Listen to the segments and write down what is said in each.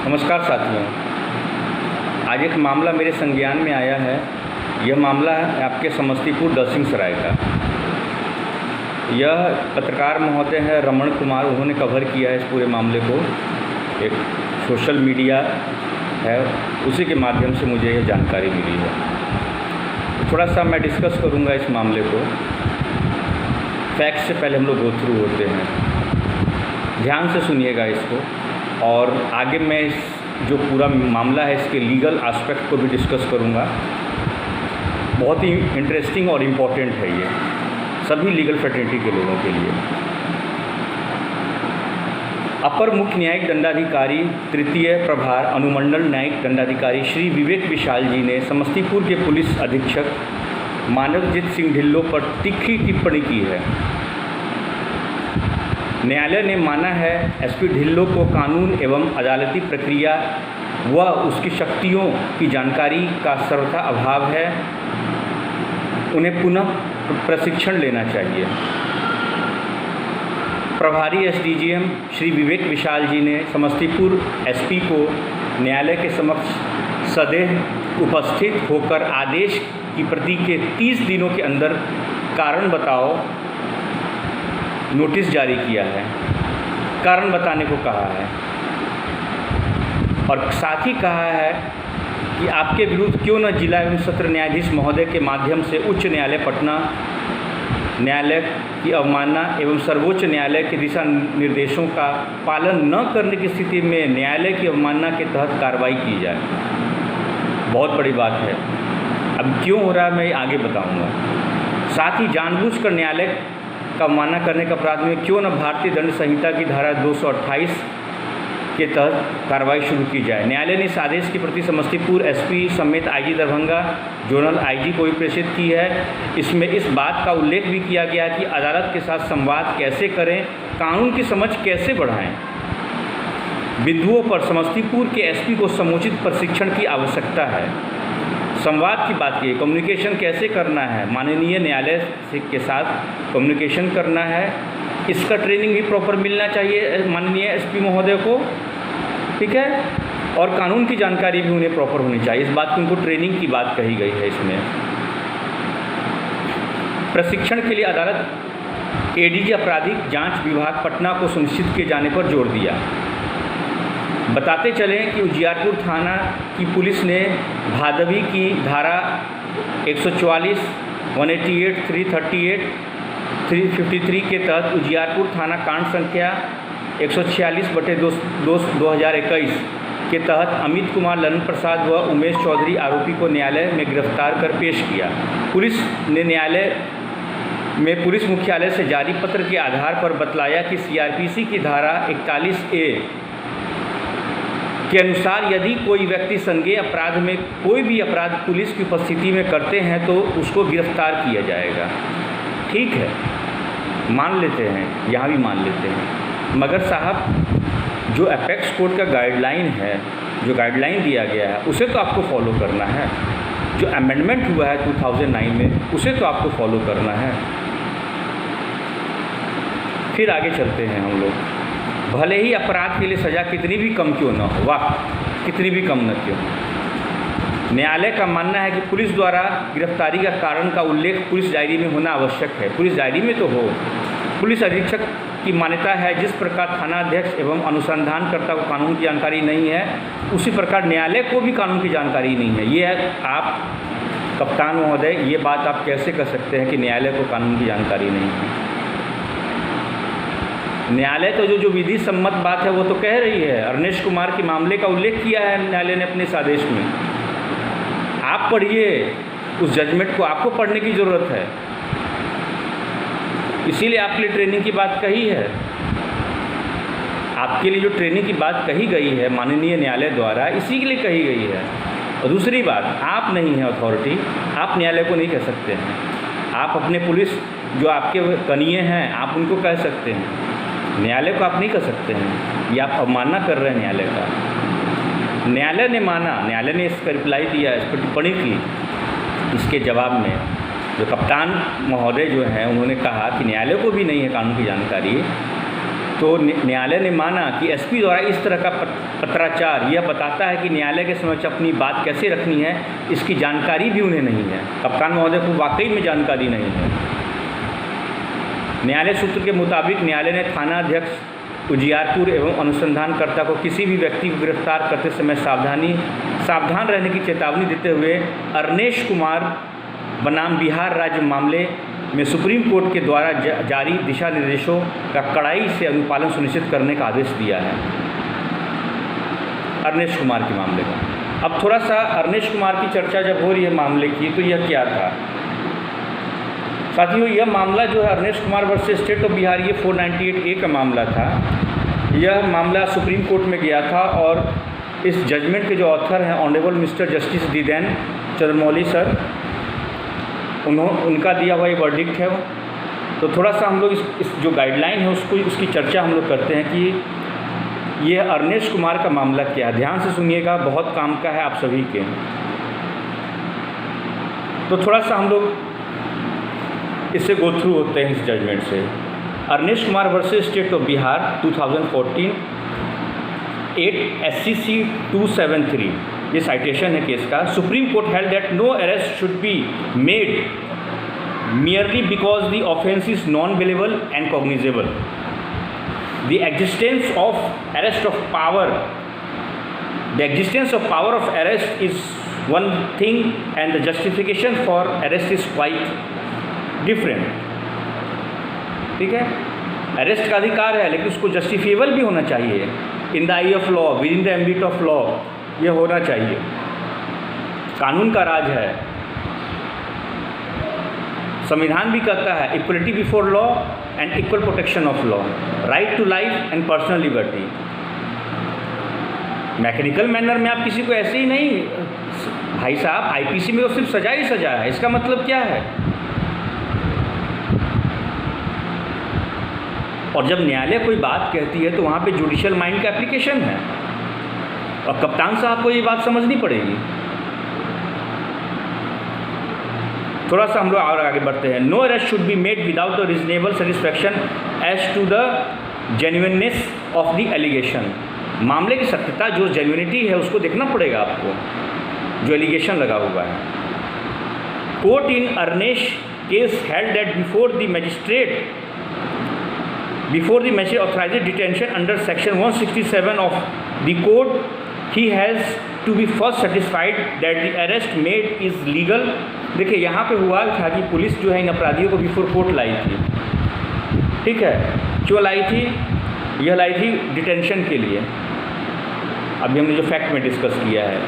नमस्कार साथियों, आज एक मामला मेरे संज्ञान में आया है। यह मामला है आपके समस्तीपुर दलसिंह सराय का। यह पत्रकार महोदय हैं रमण कुमार, उन्होंने कवर किया है इस पूरे मामले को। एक सोशल मीडिया है, उसी के माध्यम से मुझे यह जानकारी मिली है। तो थोड़ा सा मैं डिस्कस करूँगा इस मामले को। फैक्ट से पहले हम लोग गो थ्रू होते हैं, ध्यान से सुनिएगा इसको। और आगे मैं इस जो पूरा मामला है इसके लीगल एस्पेक्ट को भी डिस्कस करूँगा। बहुत ही इंटरेस्टिंग और इम्पॉर्टेंट है ये सभी लीगल फ्रेटर्निटी के लोगों के लिए। अपर मुख्य न्यायिक दंडाधिकारी तृतीय प्रभार अनुमंडल न्यायिक दंडाधिकारी श्री विवेक विशाल जी ने समस्तीपुर के पुलिस अधीक्षक मानवजीत सिंह ढिल्लों पर तीखी टिप्पणी की है। न्यायालय ने माना है एसपी ढिल्लों को कानून एवं अदालती प्रक्रिया व उसकी शक्तियों की जानकारी का सर्वथा अभाव है। उन्हें पुनः प्रशिक्षण लेना चाहिए। प्रभारी एसडीजीएम श्री विवेक विशाल जी ने समस्तीपुर एसपी को न्यायालय के समक्ष सदैव उपस्थित होकर आदेश की प्रति के 30 दिनों के अंदर कारण बताओ नोटिस जारी किया है, कारण बताने को कहा है। और साथ ही कहा है कि आपके विरुद्ध क्यों न जिला एवं सत्र न्यायाधीश महोदय के माध्यम से उच्च न्यायालय पटना न्यायालय की अवमानना एवं सर्वोच्च न्यायालय के दिशा निर्देशों का पालन न करने की स्थिति में न्यायालय की अवमानना के तहत कार्रवाई की जाए। बहुत बड़ी बात है। अब क्यों हो रहा है मैं आगे बताऊंगा। साथ ही जानबूझकर न्यायालय का अवमानना करने के अपराध में क्यों न भारतीय दंड संहिता की धारा 228 के तहत कार्रवाई शुरू की जाए। न्यायालय ने इस आदेश की प्रति समस्तीपुर एसपी समेत आईजी दरभंगा जोनल आईजी को भी प्रेषित की है। इसमें इस बात का उल्लेख भी किया गया कि अदालत के साथ संवाद कैसे करें, कानून की समझ कैसे बढ़ाएं। बिंदुओं पर समस्तीपुर के एसपी को समुचित प्रशिक्षण की आवश्यकता है। संवाद की बात की, कम्युनिकेशन कैसे करना है, माननीय न्यायालय के साथ कम्युनिकेशन करना है, इसका ट्रेनिंग भी प्रॉपर मिलना चाहिए माननीय एसपी महोदय को, ठीक है। और कानून की जानकारी भी उन्हें प्रॉपर होनी चाहिए। इस बात की उनको ट्रेनिंग की बात कही गई है इसमें। प्रशिक्षण के लिए अदालत एडीजी आपराधिक जांच विभाग पटना को सुनिश्चित किए जाने पर जोर दिया। बताते चलें कि उजियारपुर थाना की पुलिस ने भादवी की धारा 144, 188, 338, 353 के तहत उजियारपुर थाना कांड संख्या 146/2021 के तहत अमित कुमार, ललन प्रसाद व उमेश चौधरी आरोपी को न्यायालय में गिरफ्तार कर पेश किया। पुलिस ने न्यायालय में पुलिस मुख्यालय से जारी पत्र के आधार पर बतलाया कि सीआरपीसी की धारा 41A के अनुसार यदि कोई व्यक्ति संज्ञेय अपराध में कोई भी अपराध पुलिस की उपस्थिति में करते हैं तो उसको गिरफ्तार किया जाएगा। ठीक है, मान लेते हैं, यहाँ भी मान लेते हैं। मगर साहब जो एपेक्स कोड का गाइडलाइन है, जो गाइडलाइन दिया गया है, उसे तो आपको फॉलो करना है। जो अमेंडमेंट हुआ है 2009 में, उसे तो आपको फॉलो करना है। फिर आगे चलते हैं हम लोग। भले ही अपराध के लिए सज़ा कितनी भी कम क्यों न हो, वाह कितनी भी कम न क्यों, न्यायालय का मानना है कि पुलिस द्वारा गिरफ्तारी का कारण का उल्लेख पुलिस डायरी में होना आवश्यक है। पुलिस डायरी में तो हो। पुलिस अधीक्षक की मान्यता है जिस प्रकार थानाध्यक्ष एवं अनुसंधानकर्ता को कानून की जानकारी नहीं है, उसी प्रकार न्यायालय को भी कानून की जानकारी नहीं है। ये है आप कप्तान महोदय, ये बात आप कैसे कर सकते हैं कि न्यायालय को कानून की जानकारी नहीं है। न्यायालय तो जो विधि सम्मत बात है वो तो कह रही है। अरनेश कुमार के मामले का उल्लेख किया है न्यायालय ने अपने इस आदेश में। आप पढ़िए उस जजमेंट को, आपको पढ़ने की ज़रूरत है। इसीलिए आपके लिए ट्रेनिंग की बात कही है। आपके लिए जो ट्रेनिंग की बात कही गई है माननीय न्यायालय द्वारा, इसी के लिए कही गई है। और दूसरी बात, आप नहीं हैं अथॉरिटी, आप न्यायालय को नहीं कह सकते हैं। आप अपने पुलिस जो आपके कनीय हैं, आप उनको कह सकते हैं, न्यायालय को आप नहीं कर सकते हैं। ये आप अवमानना कर रहे हैं न्यायालय का। न्यायालय ने माना, न्यायालय ने इसका रिप्लाई दिया, इस पर टिप्पणी की। इसके जवाब में जो कप्तान महोदय जो हैं उन्होंने कहा कि न्यायालय को भी नहीं है कानून की जानकारी, तो न्यायालय ने माना कि एसपी द्वारा इस तरह का पत्राचार यह बताता है कि न्यायालय के समक्ष अपनी बात कैसे रखनी है इसकी जानकारी भी उन्हें नहीं है। कप्तान महोदय को वाकई में जानकारी नहीं है। न्यायालय सूत्र के मुताबिक न्यायालय ने थाना अध्यक्ष उजियारपुर एवं अनुसंधानकर्ता को किसी भी व्यक्ति को गिरफ्तार करते समय सावधान रहने की चेतावनी देते हुए अरनेश कुमार बनाम बिहार राज्य मामले में सुप्रीम कोर्ट के द्वारा जारी दिशा निर्देशों का कड़ाई से अनुपालन सुनिश्चित करने का आदेश दिया है। अरनेश कुमार के मामले का अब थोड़ा सा अरनेश कुमार की चर्चा जब हो रही है मामले की, तो यह क्या था साथियों? यह मामला जो है Arnesh Kumar versus state of Bihar, ये 498A का मामला था। यह मामला सुप्रीम कोर्ट में गया था और इस जजमेंट के जो ऑथर हैं ऑनरेबल मिस्टर जस्टिस दिदैन चंद्रमौली सर, उनका दिया हुआ ये वर्डिक्ट है। तो थोड़ा सा हम लोग इस जो गाइडलाइन है उसकी चर्चा हम लोग करते हैं कि ये अरनेश कुमार का मामला क्या है। ध्यान से सुनिएगा, बहुत काम का है आप सभी के। तो थोड़ा सा हम लोग इससे गो थ्रू होते हैं इस जजमेंट से। Arnesh Kumar versus state of Bihar 2014 8 SCC 273, ये साइटेशन है केस का। Supreme court held that no arrest should be made merely because the offence is non-bailable and cognizable. The existence of power of arrest is one thing and the justification for arrest is quite different. ठीक है, arrest का अधिकार है लेकिन उसको justifiable भी होना चाहिए। In the I of law, with in the ambit of law, ये होना चाहिए। कानून का राज है। संविधान भी कहता है equality before law and equal protection of law, right to life and personal liberty. Mechanical manner में आप किसी को ऐसे ही नहीं, भाई साहब आईपीसी में तो सिर्फ सजा ही सजा है। इसका मतलब क्या है? और जब न्यायालय कोई बात कहती है तो वहाँ पे जुडिशियल माइंड का एप्लीकेशन है और कप्तान साहब को ये बात समझनी पड़ेगी। थोड़ा सा हम लोग और आगे बढ़ते हैं। No arrest should be made without a reasonable satisfaction as to the genuineness of the allegation. मामले की सत्यता, जो जेन्युइनिटी है उसको देखना पड़ेगा आपको, जो एलिगेशन लगा हुआ है। Court in Arnesh case held that before the magistrate authorised detention under section 167 of the code, he has to be first satisfied that the arrest made is legal. देखिए यहाँ पे हुआ था कि पुलिस जो है इन अपराधियों को बिफोर कोर्ट लाई थी। ठीक है, क्यों लाई थी? यह लाई थी डिटेंशन के लिए। अभी हमने जो फैक्ट में डिस्कस किया है,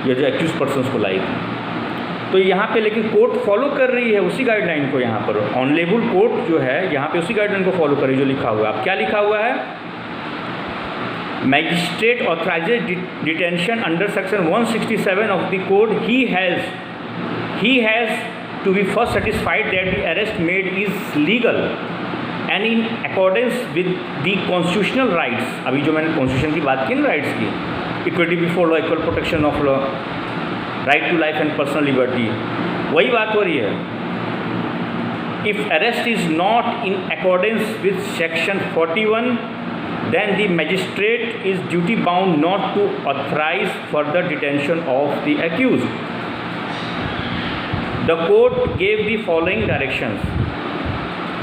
ये जो एक्यूज पर्सन्स को लाई थी। तो यहाँ पे लेकिन कोर्ट फॉलो कर रही है उसी गाइडलाइन को। यहाँ पर ऑनरेबल कोर्ट जो है यहाँ पे उसी गाइडलाइन को फॉलो कर रही है जो लिखा हुआ है। अब क्या लिखा हुआ है? Magistrate authorised detention under section 167 of the code, he has to be first satisfied that the arrest made is legal and in accordance with the constitutional rights। अभी जो मैंने कॉन्स्टिट्यूशन की बात की ना, राइट्स की, equality before law, equal protection of law, right to life and personal liberty, वही बात हो रही है। If arrest is not in accordance with section 41 then the magistrate is duty bound not to authorize further detention of the accused. The court gave the following directions.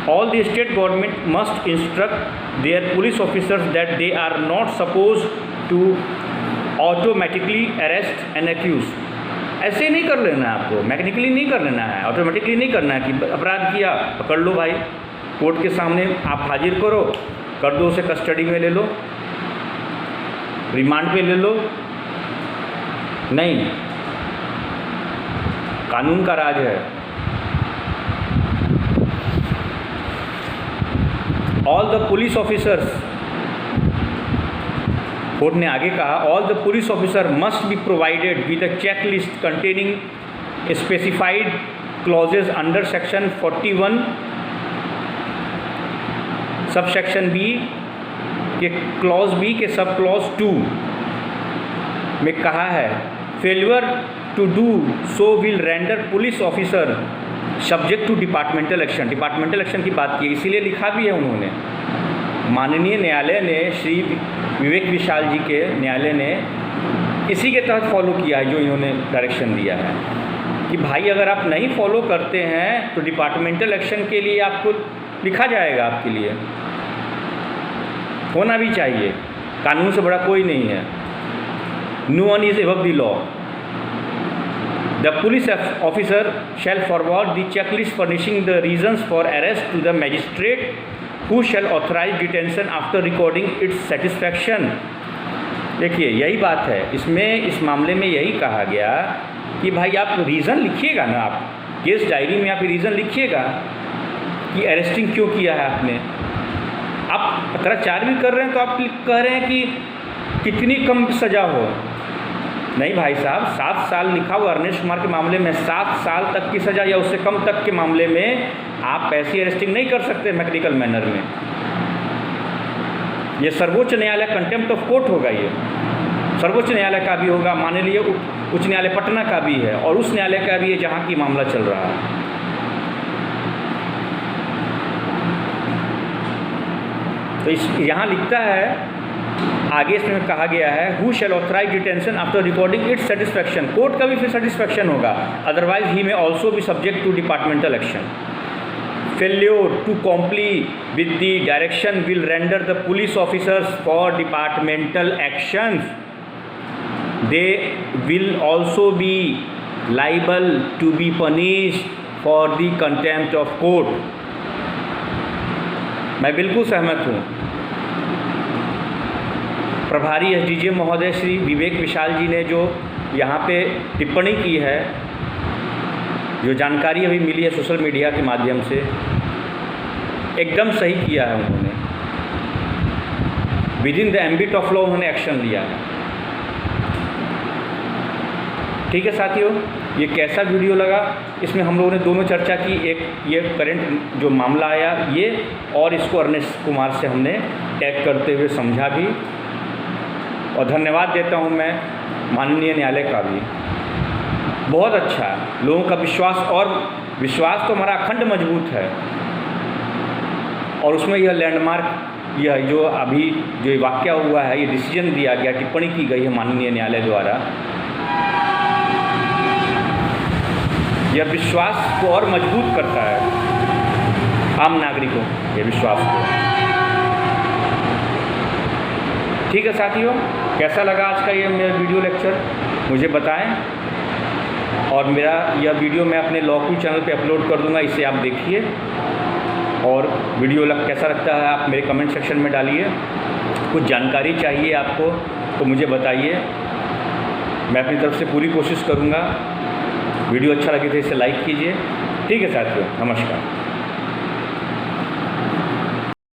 All the state government must instruct their police officers that they are not supposed to automatically arrest an accused. ऐसे नहीं कर लेना है आपको, mechanically नहीं कर लेना है, ऑटोमेटिकली नहीं करना है कि अपराध किया पकड़ लो भाई, कोर्ट के सामने आप हाजिर करो, कर दो, उसे कस्टडी में ले लो, रिमांड पे ले लो। नहीं, कानून का राज है। All the police officers, court ने आगे कहा, all the police officer must be provided with a check list containing specified clauses under section 41 sub section B के क्लॉज बी के सब क्लॉज 2 में कहा है, failure to do so will render police officer subject to departmental action. Departmental action की बात की, इसीलिए लिखा भी है उन्होंने। माननीय न्यायालय ने श्री विवेक विशाल जी के न्यायालय ने इसी के तहत फॉलो किया है, जो इन्होंने डायरेक्शन दिया है कि भाई अगर आप नहीं फॉलो करते हैं तो डिपार्टमेंटल एक्शन के लिए आपको लिखा जाएगा, आपके लिए होना भी चाहिए। कानून से बड़ा कोई नहीं है। No one is above the law. The police officer shall forward the checklist furnishing the reasons for arrest to the magistrate, who shall authorize detention after recording its satisfaction। देखिए यही बात है इसमें, इस मामले में यही कहा गया कि भाई आप रीज़न लिखिएगा ना, आप केस डायरी में आप रीज़न लिखिएगा कि अरेस्टिंग क्यों किया है आपने। आप पत्राचार भी कर रहे हैं तो आप कह रहे हैं कि कितनी कम सज़ा हो। नहीं भाई साहब, 7 साल लिखा हुआ अर्नेस्ट कुमार के मामले में 7 साल तक की सज़ा या उससे कम तक के मामले में आप ऐसी अरेस्टिंग नहीं कर सकते मैकेनिकल मैनर में। ये सर्वोच्च न्यायालय कंटेम्प्ट ऑफ कोर्ट होगा, ये सर्वोच्च न्यायालय का भी होगा, मान लीजिए उच्च न्यायालय पटना का भी है और उस न्यायालय का भी है जहाँ की मामला चल रहा है। तो इस यहाँ लिखता है आगे, इसमें कहा गया है who shall authorise detention after recording its satisfaction. Court का भी फिर सेटिस्फैक्शन होगा, otherwise he may also be subject to departmental action. Failure to comply with the direction will render the police officers for departmental actions, they will also be liable to be punished for the contempt of court. मैं बिल्कुल सहमत हूँ। प्रभारी SDJ महोदय श्री विवेक विशाल जी ने जो यहाँ पे टिप्पणी की है, जो जानकारी अभी मिली है सोशल मीडिया के माध्यम से, एकदम सही किया है उन्होंने। With in the ambit of law उन्होंने एक्शन लिया है। ठीक है साथियों, ये कैसा वीडियो लगा, इसमें हम लोगों ने दोनों चर्चा की। एक ये करंट जो मामला आया ये, और इसको अर्नेस्ट कुमार से हमने टैग करते हुए समझा भी, और धन्यवाद देता हूं मैं माननीय न्यायालय का भी। बहुत अच्छा है, लोगों का विश्वास, और विश्वास तो हमारा अखंड मजबूत है। और उसमें यह लैंडमार्क, यह जो अभी जो वाक़या हुआ है, ये डिसीजन दिया गया, टिप्पणी की गई है माननीय न्यायालय द्वारा, यह विश्वास को और मजबूत करता है आम नागरिकों के विश्वास को। ठीक है साथियों, कैसा लगा आज का ये मेरा वीडियो लेक्चर मुझे बताएं, और मेरा यह वीडियो मैं अपने लॉकू चैनल पे अपलोड कर दूंगा, इसे आप देखिए। और वीडियो कैसा लगता है आप मेरे कमेंट सेक्शन में डालिए। कुछ जानकारी चाहिए आपको तो मुझे बताइए, मैं अपनी तरफ से पूरी कोशिश करूँगा। वीडियो अच्छा लगे तो इसे लाइक कीजिए। ठीक है साथियों, नमस्कार।